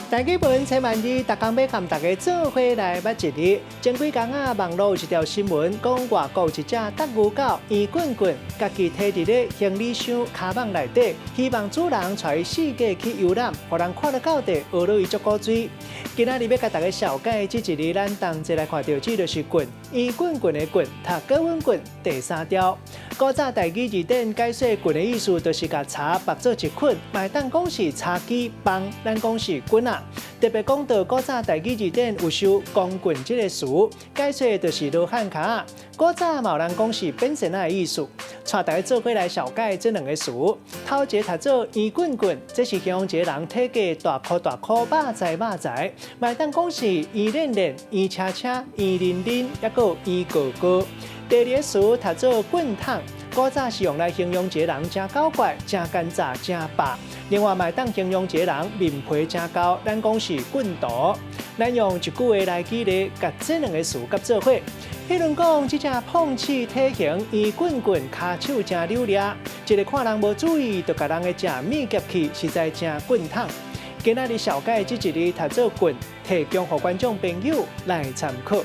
大基本千万二，逐工要和大家做伙来捌一日。前几天网络有一条新闻，讲外国有一只德牛狗圆滚滚，家己摕伫咧行李箱卡网内底，希望主人带伊世界去游览，互人看到到地，学到伊足古水。今仔日要甲大家小解这一日，咱同齐来看到，这就是棍，圆滚滚的棍，读高温棍第三条。古早台语字典解说棍的意思，就是甲茶绑做一捆，卖当讲是茶几棒，咱讲是棍啊。特别讲到古早台语字典有收光棍这个词，解说就是罗汉卡。古早嘛有人讲是变身的意思。带大家做伙来小解这两个词。头一个读做圆滚滚，这是形容一个人体格大块大块、肉仔肉仔，卖当讲是圆练练、圆车车、圆拎拎，还有圆高高。第二个词读做棍烫，古早是用来形容一个人真搞怪、真干燥、真白。另外，卖当形容一个人面皮真厚，咱讲是棍毒。咱用一句话来举例，甲这两个词合做伙。迄阵讲，这只碰气体型圆滚滚，骹手真溜咧，一个看人无注意，就甲人的正面夹去，实在真棍烫。今仔日小解这一日读做棍，提供予观众朋友来参考。